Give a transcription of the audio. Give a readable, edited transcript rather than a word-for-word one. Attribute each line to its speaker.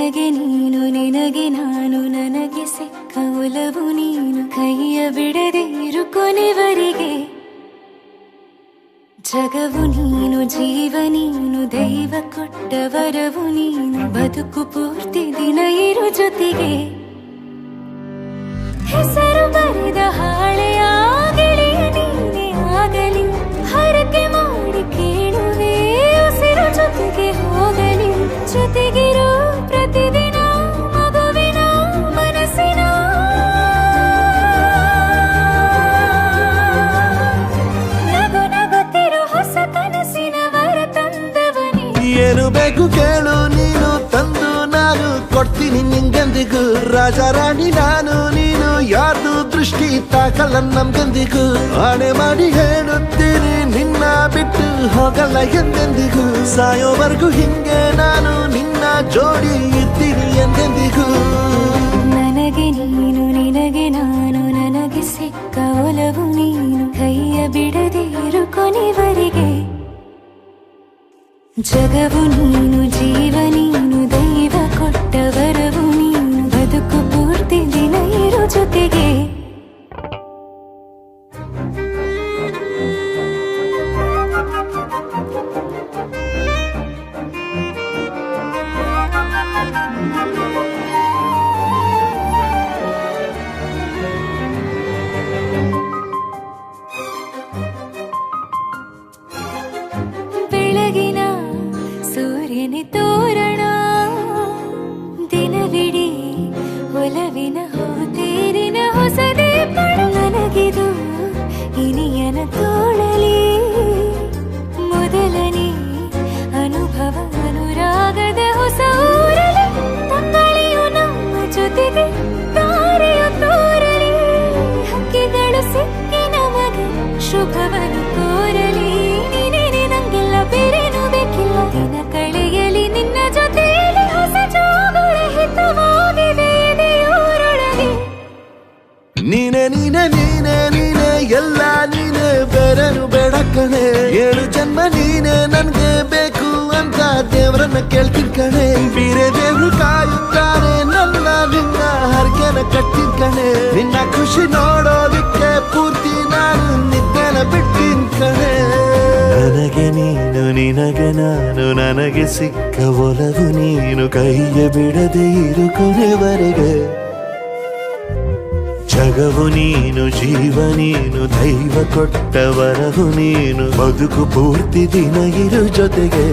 Speaker 1: ನನಗೆ ನೀನು ನಿನಗೆ ನಾನು ನನಗೆ ಸಿಕ್ಕ ಒಲವು ನೀನು ಕೈಯ ಬಿಡದೆ ಇರು ಕೊನೆವರೆಗೆ ಜಗವು ನೀನು ಜೀವ ನೀನು ದೈವ ಕೊಟ್ಟ ವರವು ನೀನು ಬದುಕು ಪೂರ್ತಿ ದಿನ ಇರು ಜೊತೆಗೆ ಹೆಸರು ಬರೆದ ಹಾಳೆಯ ಗೆಳೆಯ ನೀನೇ ಆಗಲಿ ಹರಕೆ ಮಾಡಿ ಕೇಳುವೆ ಉಸಿರು ಜೊತೆಗೆ ಹೋಗಲಿ ಜೊತೆಗಿರೋ ಪ್ರತಿದಿನ ಮಗುವಿನ ಮನಸ್ಸಿನ ನಗು ನಗುತ್ತಿರೋ ಹೊಸ ಕನಸಿನ ವರ ತಂದವನೇ
Speaker 2: ಏನು ಬೇಕು ಕೇಳು ನೀನು ತಂದು ನಾನು ಕೊಡ್ತೀನಿ ನಿಂಗೆಂದಿಗೂ ರಾಜ ರಾಣಿ ನಾನು ನೀನು ಯಾರ್ದು ದೃಷ್ಟಿ ತಾಕಲ್ಲ ನಮ್ಗೆಂದಿಗೂ ಆಣೆ ಮಾಡಿ ಹೇಳುತ್ತೀನಿ ನಿನ್ನ ಬಿಟ್ಟು ಹೋಗಲ್ಲ ಎಂದೆಂದಿಗೂ ಸಾಯೋವರೆಗೂ ಹಿಂಗೆ ನಾನು ನಿನ್ನ ಜೋಡಿ ಇರ್ತೀನಿ ಎಂದೆಂದಿಗೂ
Speaker 1: ನನಗೆ ನೀನು ನಿನಗೆ ನಾನು ನನಗೆ ಸಿಕ್ಕ ಒಲವು ನೀನು ಕೈಯ ಬಿಡದೆ ಇರು ಕೊನೆವರೆಗೆ ಜಗವು ನೀನು ಜೀವ ನೀನು ದೈವ ಕೊಟ್ಟ ವರವು ನೀನು ಬದುಕು ಪೂರ್ತಿ ದಿನ ಇರು ಜೊತೆಗೆ ಬೆಳಗಿನ ಸೂರ್ಯನ ತೋರಣ ದಿನವಿಡೀ ಒಲವಿನ ಹೋತೇರಿನ ಹೊಸದೇ ಪಡ ನನಗಿದು ಇನಿಯನ ತೋಳಲಿ ಮೊದಲನೇ ಅನುಭವ ಅನುರಾಗದ ಹೊಸ ಊರಲಿ ತಂಗಳಿಯು ನಮ್ಮ ಜೊತೆಗೆ ತಾರೆಯು ತೋರಲಿ ಹಕ್ಕಿಗಳು ಸಿಕ್ಕಿ ನಮಗೆ ಶುಭವನ್ನು ಕೋರಲಿ ಬೇರೇನು ಬೇಕಿಲ್ಲ ದಿನ ಕಳೆಯಲಿ ನಿನ್ನ ಜೊತೆಯಲ್ಲಿ ಹೊಸ ಜೋಗುಳ ಹಿತವಾಗಿದೆ ದೇವರೊಳಗೆ
Speaker 2: ನೀನೆ ನೀನೆ ನೀನೆ ನೀನೆ ಎಲ್ಲ ನೀನೆ ಬೇರೆನು ಬೇಡ ಕಣೆ 7 ಜನ್ಮ ನೀನೆ ನನ್ಗೆ ಬೇಕು ಅಂತ ದೇವ್ರನ್ನ ಕೇಳ್ತೀನಿ ಕಣೆ ಬೇರೆ ದೇವ್ರು ಕಾಯುತ್ತಾರೆ ನನ್ನ ನಿನ್ನ ಹರಕೆನ ಕಟ್ಟಿನ ಕಣೆ ನಿನ್ನ ಖುಷಿ ನೋಡೋದಿಕ್ಕೆ ಪೂರ್ತಿ ನಾನು ನಿದ್ದೆನ ಬಿಟ್ಟಿನ ಕಣೆ ನನಗೆ ನೀನು ನಿನಗೆ ನಾನು ನನಗೆ ಸಿಕ್ಕ ಒಲವು ನೀನು ಕೈಯ ಬಿಡದೆ ಇರು ಕೊನೆವರೆಗೆ ಜಗವು ನೀನು ಜೀವ ನೀನು ದೈವ ಕೊಟ್ಟ ವರವು ನೀನು ಬದುಕು ಪೂರ್ತಿ ದಿನ ಇರು ಜೊತೆಗೆ